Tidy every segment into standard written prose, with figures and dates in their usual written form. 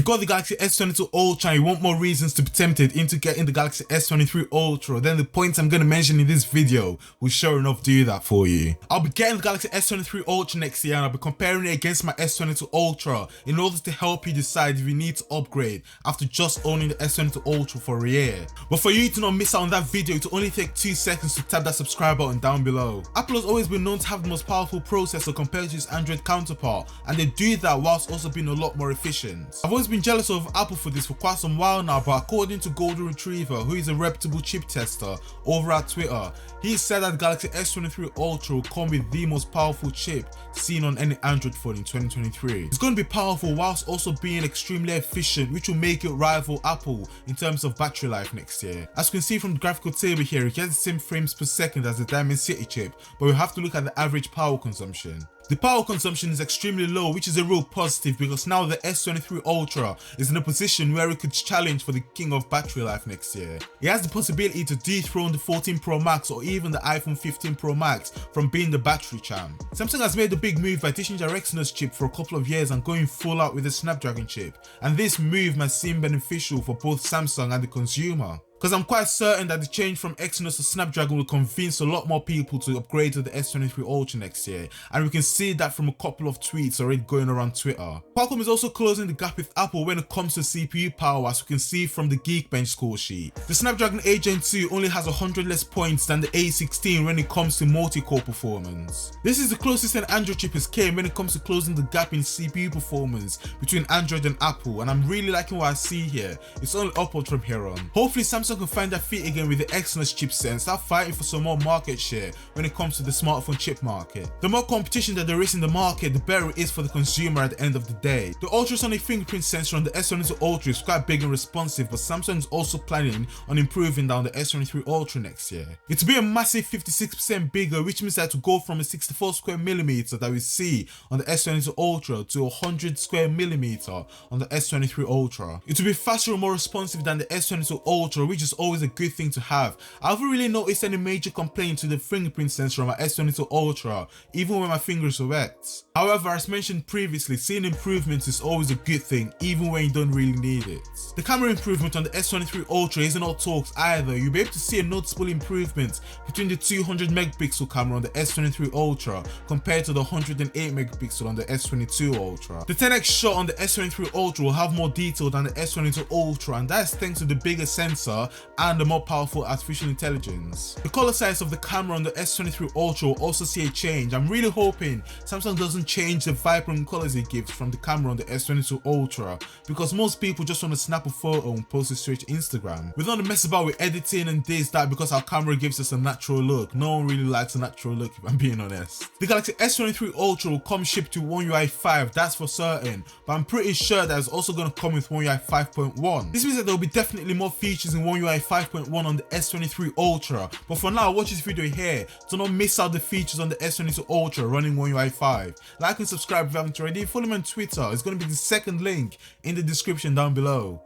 you've got the Galaxy S22 Ultra and you want more reasons to be tempted into getting the Galaxy S23 Ultra, then the points I'm going to mention in this video will sure enough do that for you. I'll be getting the Galaxy S23 Ultra next year and I'll be comparing it against my S22 Ultra in order to help you decide if you need to upgrade after just owning the S22 Ultra for a year. But for you to not miss out on that video, it will only take 2 seconds to tap that subscribe button down below. Apple has always been known to have the most powerful processor compared to its Android counterpart, and they do that whilst also being a lot more efficient. I've always been jealous of Apple for this for quite some while now, but according to Golden Retriever, who is a reputable chip tester over at Twitter, he said that the Galaxy S23 Ultra will come with the most powerful chip seen on any Android phone in 2023. It's going to be powerful whilst also being extremely efficient, which will make it rival Apple in terms of battery life next year. As you can see from the graphical table here, it gets the same frames per second as the Dimensity chip, but we have to look at the average power consumption. The power consumption is extremely low, which is a real positive because now the S23 Ultra is in a position where it could challenge for the king of battery life next year. It has the possibility to dethrone the 14 Pro Max or even the iPhone 15 Pro Max from being the battery champ. Samsung has made a big move by ditching their Exynos chip for a couple of years and going full out with the Snapdragon chip, and this move might seem beneficial for both Samsung and the consumer, because I'm quite certain that the change from Exynos to Snapdragon will convince a lot more people to upgrade to the S23 Ultra next year, and we can see that from a couple of tweets already going around Twitter. Qualcomm is also closing the gap with Apple when it comes to CPU power, as we can see from the Geekbench score sheet. The Snapdragon 8 Gen 2 only has 100 less points than the A16 when it comes to multi-core performance. This is the closest an Android chip has came when it comes to closing the gap in CPU performance between Android and Apple, and I'm really liking what I see here. It's only upward from here on. Hopefully Samsung can find their feet again with the Exynos chipset and start fighting for some more market share when it comes to the smartphone chip market. The more competition that there is in the market, the better it is for the consumer at the end of the day. The ultrasonic fingerprint sensor on the S22 Ultra is quite big and responsive, but Samsung is also planning on improving that on the S23 Ultra next year. It will be a massive 56% bigger, which means that to go from a 64 square millimeter that we see on the S22 Ultra to 100 square millimeter on the S23 Ultra. It will be faster and more responsive than the S22 Ultra, which is always a good thing to have. I haven't really noticed any major complaints with the fingerprint sensor on my S22 Ultra, even when my fingers are wet. However, as mentioned previously, seeing improvements is always a good thing, even when you don't really need it. The camera improvement on the S23 Ultra isn't all talks either. You'll be able to see a noticeable improvement between the 200 megapixel camera on the S23 Ultra compared to the 108 megapixel on the S22 Ultra. The 10x shot on the S23 Ultra will have more detail than the S22 Ultra, and that is thanks to the bigger sensor and the more powerful artificial intelligence. The color size of the camera on the S23 Ultra will also see a change. I'm really hoping Samsung doesn't change the vibrant colors it gives from the camera on the S22 Ultra, because most people just want to snap a photo and post it straight to Instagram. We don't mess about with editing and this, that, because our camera gives us a natural look. No one really likes a natural look, if I'm being honest. The Galaxy S23 Ultra will come shipped to One UI 5, that's for certain, but I'm pretty sure that it's also going to come with One UI 5.1. This means that there will be definitely more features in One UI 5.1 on the S23 Ultra, but for now, watch this video here to not miss out the features on the S22 Ultra running One UI 5. Like and subscribe if you haven't already. Follow me on Twitter, it's going to be the second link in the description down below,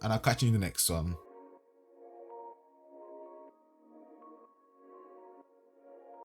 and I'll catch you in the next one.